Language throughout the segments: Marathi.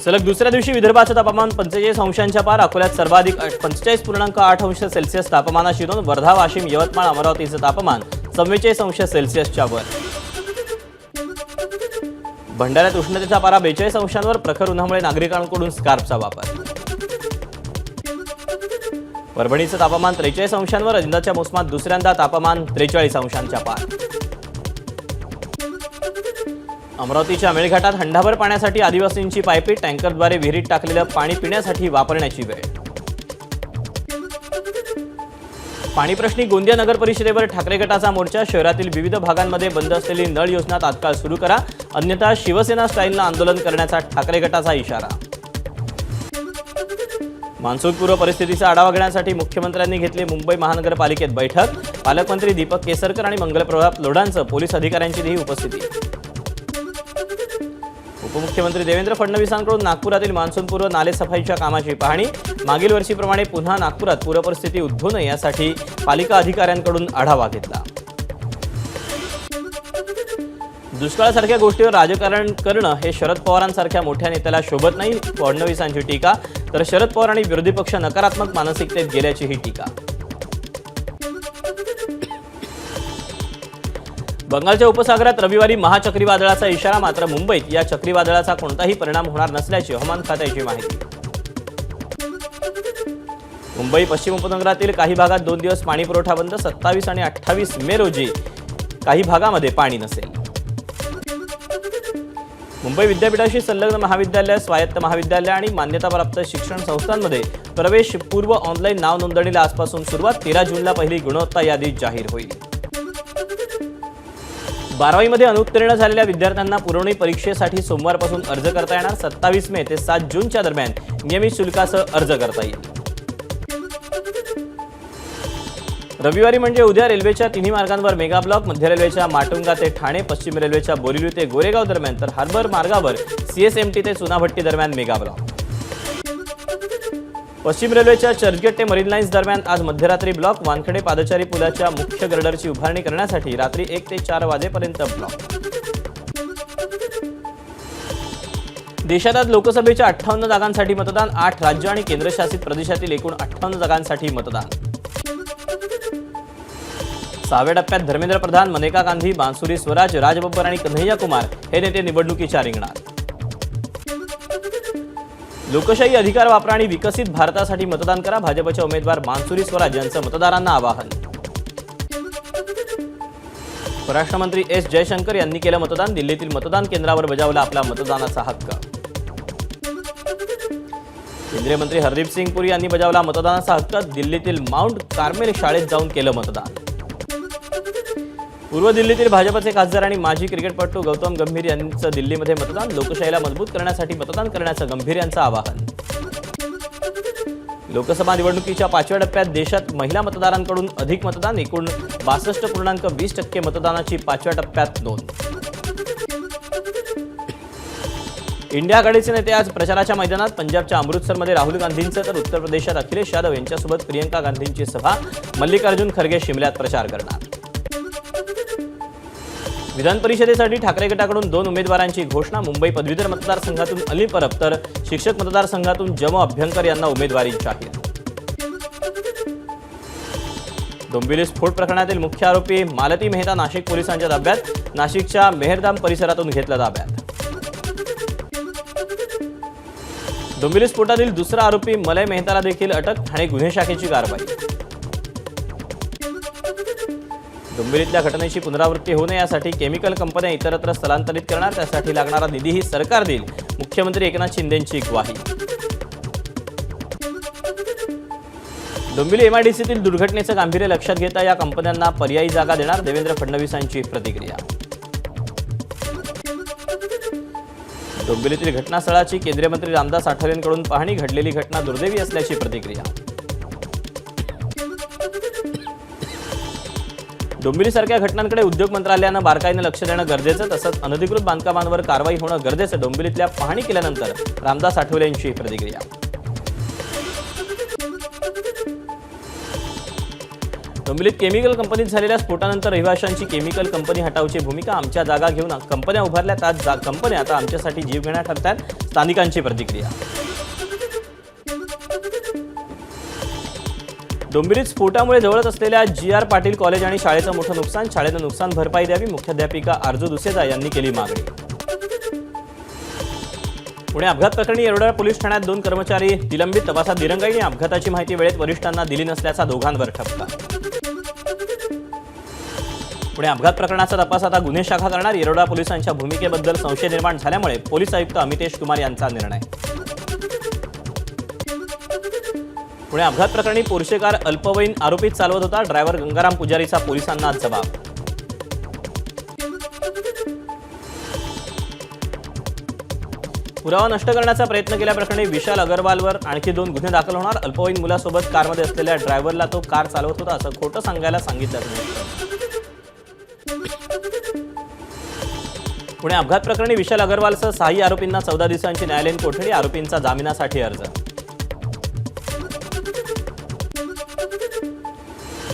सलग दुसऱ्या दिवशी विदर्भाचं तापमान 45 अंशांच्या पार. अकोल्यात सर्वाधिक 45.8 अंश सेल्सिअस तापमानाशी नोंद. वर्धा, वाशिम, यवतमाळ, अमरावतीचं तापमान 44 अंश सेल्सिअसच्या वर. भंडाऱ्यात उष्णतेचा पारा 42 अंशांवर. प्रखर उन्हामुळे नागरिकांकडून स्कार्फचा वापर. परभणीचं तापमान 43 अंशांवर. यंदाच्या मोसमात दुसऱ्यांदा तापमान 43 अंशांच्या पार. अमरावतीच्या मेळघाटात हंडाभर पाण्यासाठी आदिवासींची पायपीट. टँकरद्वारे विहिरीत टाकलेलं पाणी पिण्यासाठी वापरण्याची वेळ. पाणी प्रश्नी गोंदिया नगर परिषदेवर ठाकरे गटाचा मोर्चा. शहरातील विविध भागांमध्ये बंद असलेली नळ योजना तात्काळ सुरू करा, अन्यथा शिवसेना स्टाईलनं आंदोलन करण्याचा ठाकरे गटाचा इशारा. मान्सूनपूर्व परिस्थितीचा आढावा घेण्यासाठी मुख्यमंत्र्यांनी घेतली मुंबई महानगरपालिकेत बैठक. पालकमंत्री दीपक केसरकर आणि मंगलप्रभात लोढांचं पोलीस अधिकाऱ्यांचीही उपस्थिती. उपमुख्यमंत्री देवेंद्र फडणवीसांकडून नागपुरातील मान्सूनपूर्व नालेसफाईच्या कामाची पाहणी. मागील वर्षीप्रमाणे पुन्हा नागपुरात पूरपरिस्थिती उद्भवू नये यासाठी पालिका अधिकाऱ्यांकडून आढावा घेतला. दुष्काळासारख्या गोष्टीवर राजकारण करणं हे शरद पवारांसारख्या मोठ्या नेत्याला शोभत नाही. फडणवीसांची टीका. तर शरद पवार आणि विरोधी पक्ष नकारात्मक मानसिकतेत गेल्याचीही टीका. बंगालच्या उपसागरात रविवारी महाचक्रीवादळाचा इशारा. मात्र मुंबईत या चक्रीवादळाचा कोणताही परिणाम होणार नसल्याची हवामान खात्याची माहिती. मुंबई पश्चिम उपनगरातील काही भागात 2 दिवस पाणी पुरवठा बंद. 27 आणि 28 मे रोजी काही भागामध्ये पाणी नसेल. मुंबई विद्यापीठाशी संलग्न महाविद्यालय, स्वायत्त महाविद्यालय आणि मान्यताप्राप्त शिक्षण संस्थांमध्ये प्रवेश पूर्व ऑनलाईन नाव नोंदणीला आजपासून सुरुवात. 13 जूनला पहिली गुणवत्ता यादी जाहीर होईल. 12वीमध्ये अनुत्तीर्ण झालेल्या विद्यार्थ्यांना पुरवणी परीक्षेसाठी सोमवारपासून अर्ज करता येणार. 27 मे ते 7 जूनच्या दरम्यान नियमित शुल्कासह अर्ज करता येईल. रविवारी म्हणजे उद्या रेल्वेच्या तिन्ही मार्गांवर मेगा ब्लॉक. मध्य रेल्वेच्या माटुंगा ते ठाणे, पश्चिम रेल्वेच्या बोरिवली ते गोरेगाव दरम्यान, तर हार्बर मार्गावर CSMT ते चुनाभट्टी दरम्यान मेगा ब्लॉक. पश्चिम रेल्वेच्या चर्चगेट ते मरीन लाईन्स दरम्यान आज मध्यरात्री ब्लॉक. वानखेडे पादचारी पुलाच्या मुख्य गर्डरची उभारणी करण्यासाठी रात्री 1 ते 4 वाजेपर्यंत ब्लॉक. देशात आज लोकसभेच्या 58 जागांसाठी मतदान. 8 राज्य आणि केंद्रशासित प्रदेशातील एकूण 58 जागांसाठी मतदान. 6व्या टप्प्यात धर्मेंद्र प्रधान, मनेका गांधी, बांसुरी स्वराज, राज बब्बर आणि कन्हैया कुमार हे नेते निवडणुकीच्या रिंगणात. लोकशाही अधिकार वापरा आणि विकसित भारतासाठी मतदान करा. भाजपच्या उमेदवार बांसुरी स्वराज यांचं मतदारांना आवाहन. परराष्ट्र मंत्री S जयशंकर यांनी केलं मतदान. दिल्लीतील मतदान केंद्रावर बजावला आपला मतदानाचा हक्क. केंद्रीय मंत्री हरदीप सिंग पुरी यांनी बजावला मतदानाचा हक्क. दिल्लीतील माउंट कार्मेल शाळेत जाऊन केलं मतदान. पूर्व दिल्लीतील भाजपचे खासदार आणि माजी क्रिकेटपटू गौतम गंभीर यांचं दिल्लीमध्ये मतदान. लोकशाहीला मजबूत करण्यासाठी मतदान करण्याचं गंभीर यांचं आवाहन. लोकसभा निवडणुकीच्या 5व्या टप्प्यात देशात महिला मतदारांकडून अधिक मतदान. एकूण 62.20% मतदानाची 5व्या टप्प्यात नोंद. इंडिया आघाडीचे नेते आज प्रचाराच्या मैदानात. पंजाबच्या अमृतसरमध्ये राहुल गांधींचं, तर उत्तर प्रदेशात अखिलेश यादव यांच्यासोबत प्रियंका गांधींची सभा. मल्लिकार्जुन खरगे शिमल्यात प्रचार करणार. विधान परिषदेसाठी ठाकरे गटाकडून 2 उमेदवारांची घोषणा. मुंबई पदवीधर मतदारसंघातून अली परब, तर शिक्षक मतदारसंघातून जमो अभ्यंकर यांना उमेदवारी जाहीर. डोंबिवली स्फोट प्रकरणातील मुख्य आरोपी मालती मेहता नाशिक पोलिसांच्या ताब्यात. नाशिकच्या मेहरदाम परिसरातून घेतला ताब्यात. डोंबिवली स्फोटातील दुसरा आरोपी मलय मेहताला देखील अटक. ठाणे गुन्हे शाखेची कारवाई. डोंबिवलीतल्या घटनेची पुनरावृत्ती होऊ नये यासाठी केमिकल कंपन्या इतरत्र स्थलांतरित करणार. त्यासाठी लागणारा निधीही सरकार देईल. मुख्यमंत्री एकनाथ शिंदेंची ग्वाही. डोंबिवली MIDCतील दुर्घटनेचं गांभीर्य लक्षात घेता या कंपन्यांना पर्यायी जागा देणार. देवेंद्र फडणवीसांची प्रतिक्रिया. डोंबिवलीतील घटनास्थळाची केंद्रीय मंत्री रामदास आठवलेंकडून पाहणी. घडलेली घटना दुर्दैवी असल्याची प्रतिक्रिया. डोंबिवलीसारख्या घटनांकडे उद्योग मंत्रालयानं बारकाईनं लक्ष देणं गरजेचं. तसंच अनधिकृत बांधकामांवर कारवाई होणं गरजेचं. डोंबिवलीतल्या पाहणी केल्यानंतर रामदास आठवले यांची प्रतिक्रिया. डोंबिवलीत केमिकल कंपनीत झालेल्या स्फोटानंतर रहिवाशांची केमिकल कंपनी हटावची भूमिका. आमच्या जागा घेऊन कंपन्या उभारल्या, त्यात कंपन्या आता आमच्यासाठी जीवघेण्या ठरतात, स्थानिकांची प्रतिक्रिया. डोंबिवलीत स्फोटामुळे जवळच असलेल्या जी.आर. पाटील कॉलेज आणि शाळेचं मोठं नुकसान. शाळेनं नुकसान भरपाई द्यावी, मुख्याध्यापिका आरजू दुसेजा यांनी केली मागणी. पुणे अपघात प्रकरणी येरवडा पोलीस ठाण्यात 2 कर्मचारी निलंबित. तपासात दिरंगाईने अपघाताची माहिती वेळेत वरिष्ठांना दिली नसल्याचा दोघांवर ठपका. पुणे अपघात प्रकरणाचा तपास आता गुन्हे शाखा करणार. येरवडा पोलिसांच्या भूमिकेबद्दल संशय निर्माण झाल्यामुळे पोलीस आयुक्त अमितेश कुमार यांचा निर्णय. पुणे अपघात प्रकरणी पोर्शे कार अल्पवयीन आरोपीत चालवत होता. ड्रायव्हर गंगाराम पुजारीचा पोलिसांना जबाब. पुरावा नष्ट करण्याचा प्रयत्न केल्याप्रकरणी विशाल अग्रवालवर आणखी 2 गुन्हे दाखल होणार. अल्पवयीन मुलासोबत कारमध्ये असलेल्या ड्रायव्हरला तो कार चालवत होता असं खोटं सांगायला सांगितलं. पुणे अपघात प्रकरणी विशाल अग्रवालसह 6 आरोपींना 14 दिवसांची न्यायालयीन कोठडी. आरोपींचा जामिनासाठी अर्ज.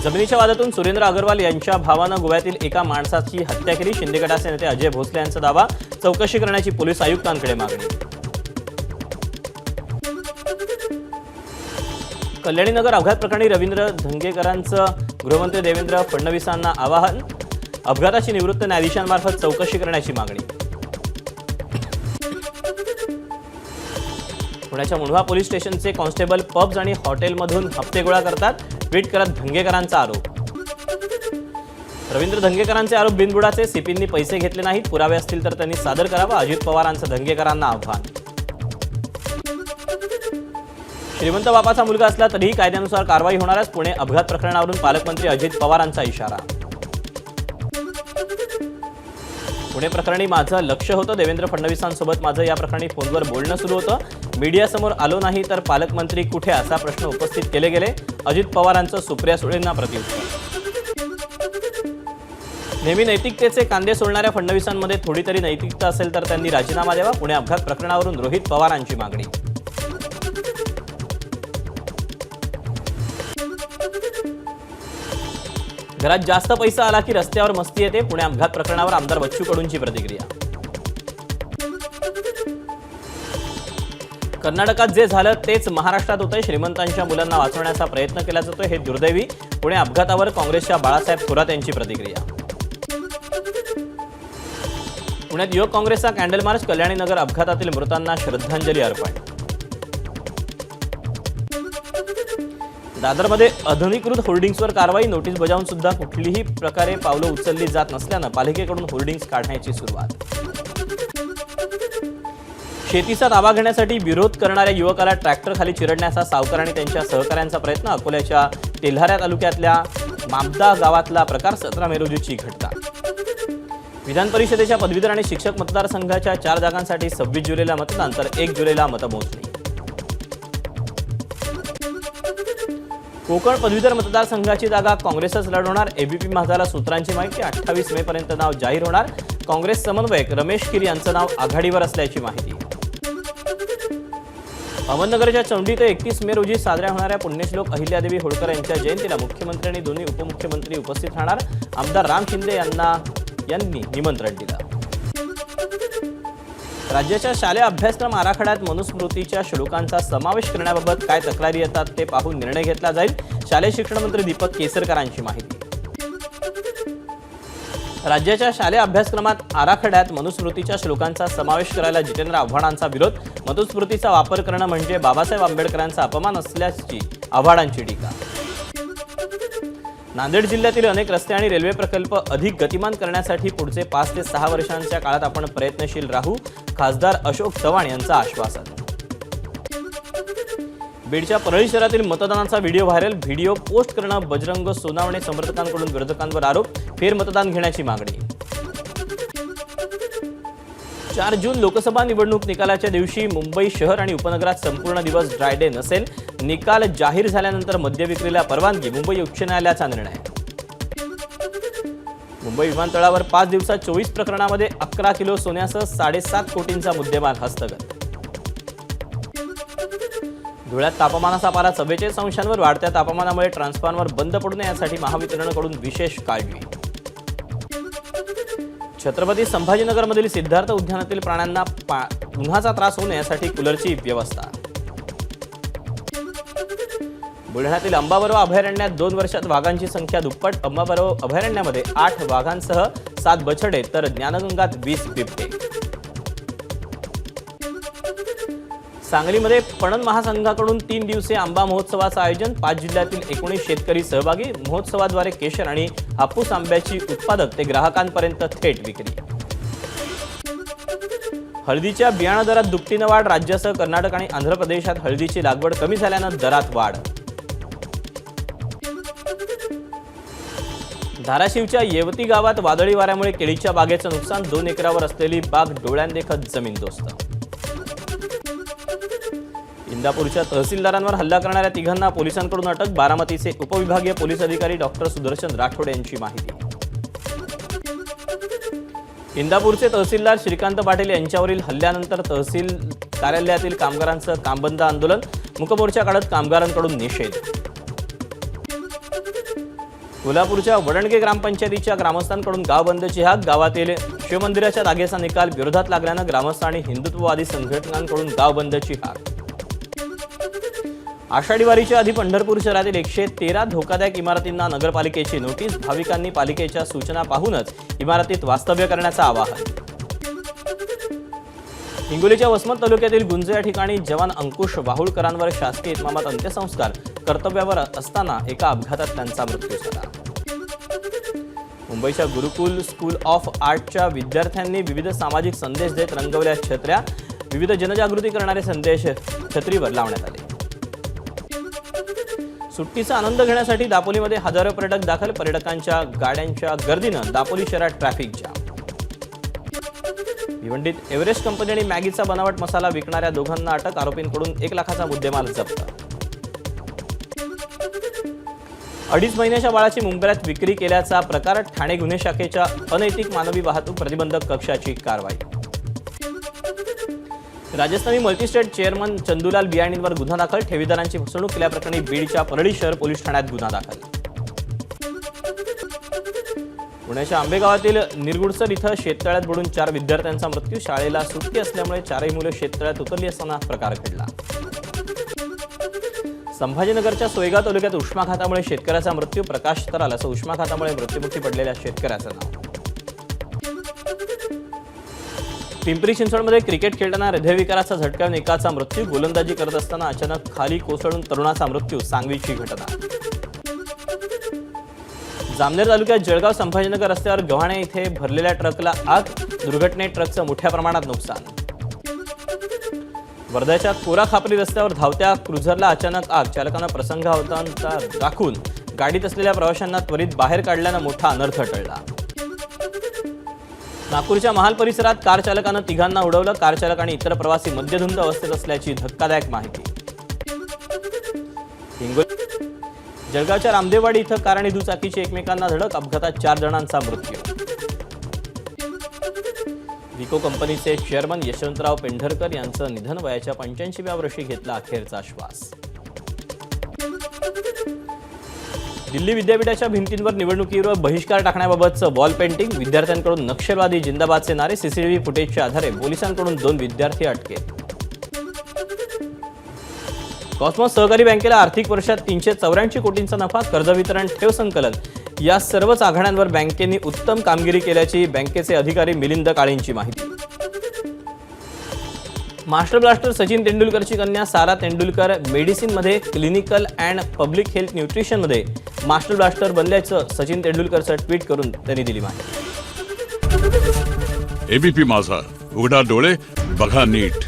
जमिनीच्या वादातून सुरेंद्र अग्रवाल यांच्या भावानं गोव्यातील एका माणसाची हत्या केली. शिंदे गटाचे नेते अजय भोसले यांचा दावा. चौकशी करण्याची पोलीस आयुक्तांकडे मागणी. कल्याणीनगर अपघात प्रकरणी रवींद्र धंगेकरांचं गृहमंत्री देवेंद्र फडणवीसांना आवाहन. अपघाताची निवृत्त न्यायाधीशांमार्फत चौकशी करण्याची मागणी. पुण्याच्या मुंढवा पोलीस स्टेशनचे कॉन्स्टेबल पब्स आणि हॉटेलमधून हप्ते गोळा करतात. ट्विट करत धंगेकरांचा आरोप. रवींद्र धंगेकरांचे आरोप बिनबुडाचे. सीपींनी पैसे घेतले नाहीत, पुरावे असतील तर त्यांनी सादर करावा. अजित पवारांचं धंगेकरांना आव्हान. श्रीमंत बापाचा मुलगा असला तरीही कायद्यानुसार कारवाई होणारच. पुणे अपघात प्रकरणावरून पालकमंत्री अजित पवारांचा इशारा. पुणे प्रकरणी माझं लक्ष होतं. देवेंद्र फडणवीसांसोबत माझं या प्रकरणी फोनवर बोलणं सुरू होतं. मीडियासमोर आलो नाही तर पालकमंत्री कुठे, असा प्रश्न उपस्थित केले गेले. अजित पवारांचं सुप्रिया सुळेंना प्रत्युत्तर. नेहमी नैतिकतेचे कांदे सोडणाऱ्या फडणवीसांमध्ये थोडी तरी नैतिकता असेल तर त्यांनी राजीनामा द्यावा. पुणे अपघात प्रकरणावरून रोहित पवारांची मागणी. घरात जास्त पैसा आला की रस्त्यावर मस्ती येते. पुणे अपघात प्रकरणावर आमदार बच्चू कडूंची प्रतिक्रिया. कर्नाटकात जे झालं तेच महाराष्ट्रात होतंय. श्रीमंतांच्या मुलांना वाचवण्याचा प्रयत्न केला जातोय, हे दुर्दैवी. पुणे अपघातावर काँग्रेसच्या बाळासाहेब थोरात यांची प्रतिक्रिया. पुण्यात युवक काँग्रेसचा कॅन्डल मार्च. कल्याणीनगर अपघातातील मृतांना श्रद्धांजली अर्पण. दादरमध्ये अनधिकृत होर्डिंग्सवर कारवाई. नोटीस बजावून सुद्धा कुठलीही प्रकारे पावलं उचलली जात नसल्यानं पालिकेकडून होर्डिंग्स काढण्याची सुरुवात. शेतीचा ताबा घेण्यासाठी विरोध करणाऱ्या युवकाला ट्रॅक्टर खाली चिरडण्याचा सावकार आणि त्यांच्या सहकाऱ्यांचा प्रयत्न. अकोल्याच्या तेल्हारा तालुक्यातल्या मामदा गावातला प्रकार. 17 मे रोजीची घटना. विधान परिषदेच्या पदवीधर आणि शिक्षक मतदारसंघाच्या 4 जागांसाठी 26 जुलैला मतदान तर 1 जुलैला मतमोजणी. कोकण पदवीधर मतदारसंघाची जागा काँग्रेसच लढवणार. एबीपी माझाला सूत्रांची माहिती. 28 मे पर्यंत नाव जाहीर होणार. काँग्रेस समन्वयक रमेश किरी यांचं नाव आघाडीवर असल्याची माहिती. अहमदनगरच्या चौंडी ते 31 मे रोजी साजऱ्या होणाऱ्या पुण्यश्लोक अहिल्यादेवी होळकर यांच्या जयंतीला मुख्यमंत्री आणि दोन्ही उपमुख्यमंत्री उपस्थित राहणार. आमदार राम शिंदे यांनी निमंत्रण दिलं. राज्याच्या शालेय अभ्यासक्रम आराखड्यात मनुस्मृतीच्या श्लोकांचा समावेश करण्याबाबत काय तक्रारी येतात ते पाहून निर्णय घेतला जाईल. शालेय शिक्षण मंत्री दीपक केसरकरांची माहिती. राज्याच्या शालेय अभ्यासक्रमात आराखड्यात मनुस्मृतीच्या श्लोकांचा समावेश करायला जितेंद्र आव्हाडांचा विरोध. मनुस्मृतीचा वापर करणं म्हणजे बाबासाहेब आंबेडकरांचा अपमान असल्याची आव्हाडांची टीका. नांदेड जिल्ह्यातील अनेक रस्ते आणि रेल्वे प्रकल्प अधिक गतिमान करण्यासाठी पुढचे 5 ते 6 वर्षांच्या काळात आपण प्रयत्नशील राहू. खासदार अशोक चव्हाण यांचं आश्वासन. बीडच्या परळी शहरातील मतदानाचा व्हिडिओ व्हायरल. व्हिडिओ पोस्ट करणं बजरंग सोनावणे समर्थकांकडून विरोधकांवर आरोप. फेरमतदान घेण्याची मागणी. 4 जून लोकसभा निवडणूक निकालाच्या दिवशी मुंबई शहर आणि उपनगरात संपूर्ण दिवस ड्राय डे नसेल. निकाल जाहीर झाल्यानंतर मद्य विक्रीला परवानगी. मुंबई उच्च न्यायालयाचा निर्णय. मुंबई विमानतळावर 5 दिवसात 24 प्रकरणामध्ये 11 किलो सोन्यासह 7.5 कोटींचा मुद्देमाल हस्तगत. धुळ्यात तापमानाचा पारा 44 अंशांवर. वाढत्या तापमानामुळे ट्रान्सफॉर्मर बंद पडू नये यासाठी महावितरणकडून विशेष काळजी. छत्रपती संभाजीनगरमधील सिद्धार्थ उद्यानातील प्राण्यांना उन्हाचा त्रास होऊ नये यासाठी कूलरची व्यवस्था. बुलढाण्यातील अंबाबरव अभयारण्यात 2 वर्षात वाघांची संख्या दुप्पट. अंबाबरव अभयारण्यामध्ये 8 वाघांसह 7 बछडे तर ज्ञानगंगात 20 बिबटे. सांगलीमध्ये पणन महासंघाकडून 3 दिवसीय आंबा महोत्सवाचं आयोजन. 5 जिल्ह्यातील 19 शेतकरी सहभागी. महोत्सवाद्वारे केशर आणि हापूस आंब्याची उत्पादक ते ग्राहकांपर्यंत थेट विक्री. हळदीच्या बियाणा दरात दुपटीनं वाढ. राज्यासह कर्नाटक आणि आंध्र प्रदेशात हळदीची लागवड कमी झाल्यानं दरात वाढ. धाराशिवच्या येवती गावात वादळी वाऱ्यामुळे केळीच्या बागेचं नुकसान. 2 एकरावर असलेली बाग डोळ्यांदेखत जमीनदोस्त. इंदापूरच्या तहसीलदारांवर हल्ला करणाऱ्या 3घांना पोलिसांकडून अटक. बारामतीचे उपविभागीय पोलीस अधिकारी डॉक्टर सुदर्शन राठोड यांची माहिती. इंदापूरचे तहसीलदार श्रीकांत पाटील यांच्यावरील हल्ल्यानंतर तहसील कार्यालयातील कामगारांचं कामबंद आंदोलन. मूकमोर्चा काढत कामगारांकडून निषेध. कोल्हापूरच्या वडणगे ग्रामपंचायतीच्या ग्रामस्थांकडून गाव बंदची हाक. गावातील शिवमंदिराच्या जागेचा निकाल विरोधात लागल्यानं ग्रामस्थ आणि हिंदुत्ववादी संघटनांकडून गाव बंदची हाक. आषाढी वारीच्या आधी पंढरपूर शहरातील 113 धोकादायक इमारतींना नगरपालिकेची नोटीस. भाविकांनी पालिकेच्या सूचना पाहूनच इमारतीत वास्तव्य करण्याचं आवाहन. हिंगोलीच्या वसमत तालुक्यातील गुंज या ठिकाणी जवान अंकुश वाहुळकरांवर शासकीय इतमामात अंत्यसंस्कार. कर्तव्यावर असताना एका अपघातात त्यांचा मृत्यू झाला. मुंबईच्या गुरुकुल स्कूल ऑफ आर्टच्या विद्यार्थ्यांनी विविध सामाजिक संदेश देत रंगवल्या छत्र्या. विविध जनजागृती करणारे संदेश छत्रीवर लावण्यात आले. सुट्टीचा आनंद घेण्यासाठी दापोलीमध्ये हजारो पर्यटक दाखल. पर्यटकांच्या गाड्यांच्या गर्दीनं दापोली शहरात ट्रॅफिक जाम. भिवंडीत एव्हरेस्ट कंपनी आणि मॅगीचा बनावट मसाला विकणाऱ्या 2घांना अटक. आरोपींकडून 1 लाखाचा मुद्देमाल जप्त. 2.5 महिन्याच्या बाळाची मुंबईत विक्री केल्याचा प्रकार. ठाणे गुन्हे शाखेच्या अनैतिक मानवी वाहतूक प्रतिबंधक कक्षाची कारवाई. राजस्थानी मल्टीस्टेट चेअरमन चंदूलाल बियाणींवर गुन्हा दाखल. ठेवीदारांची फसवणूक केल्याप्रकरणी बीडच्या परळी शहर पोलीस ठाण्यात गुन्हा दाखल. पुण्याच्या आंबेगावातील निरगुडसर इथं शेततळ्यात बुडून 4 विद्यार्थ्यांचा मृत्यू. शाळेला सुट्टी असल्यामुळे 4ही मुलं शेततळ्यात उतरली असताना प्रकार घडला. संभाजीनगरच्या सोयगाव तालुक्यात उष्माघातामुळे शेतकऱ्याचा मृत्यू. प्रकाश तराल असं उष्माघातामुळे मृत्युमुखी पडलेल्या शेतकऱ्याचं नाव. पिंपरी चिंचवडमध्ये क्रिकेट खेळताना हृदयविकाराचा झटक्याने एकाचा मृत्यू. गोलंदाजी करत असताना अचानक खाली कोसळून तरुणाचा मृत्यू. सांगवीची घटना. जामनेर तालुक्यात जळगाव संभाजीनगर रस्त्यावर गव्हाणे इथे भरलेल्या ट्रकला आग. दुर्घटनेत ट्रकचं मोठ्या प्रमाणात नुकसान. वर्ध्याच्या कोरा खापरी रस्त्यावर धावत्या क्रुझरला अचानक आग. चालकानं प्रसंगावधानता राखून गाडीत असलेल्या प्रवाशांना त्वरित बाहेर काढल्यानं मोठा अनर्थ टळला. नागपूरच्या महाल परिसरात कार चालकानं 3घांना उडवलं. कार चालक आणि इतर प्रवासी मद्यधुंद अवस्थेत असल्याची धक्कादायक माहिती. जळगावच्या रामदेववाडी इथं कार आणि दुचाकीची एकमेकांना धडक. अपघातात 4 जणांचा मृत्यू. विको कंपनीचे चेअरमन यशवंतराव पेंढरकर यांचं निधन. वयाच्या 85व्या वर्षी घेतला अखेरचा श्वास. दिल्ली विद्यापीठाच्या भिंतींवर निवडणुकीवर बहिष्कार टाकण्याबाबतचं वॉल पेंटिंग. विद्यार्थ्यांकडून नक्षलवादी जिंदाबादचे नारे. सीसीटीव्ही फुटेजच्या आधारे पोलिसांकडून 2 विद्यार्थी अटकेत. कॉस्मॉस सहकारी बँकेला आर्थिक वर्षात 384 कोटींचा नफा. कर्ज वितरण, ठेव संकलन या सर्वच आघाड्यांवर बँकेने उत्तम कामगिरी केल्याची बँकेचे अधिकारी मिलिंद काळेंची माहिती. मास्टर ब्लास्टर सचिन तेंडुलकरची कन्या सारा तेंडुलकर मेडिसिनमध्ये क्लिनिकल अँड पब्लिक हेल्थ न्यूट्रिशनमध्ये मास्टर ब्लास्टर बनल्याचं सचिन तेंडुलकरचं ट्विट करून त्यांनी दिली माहिती. एबीपी माझा, उघडा डोळे बघा नीट.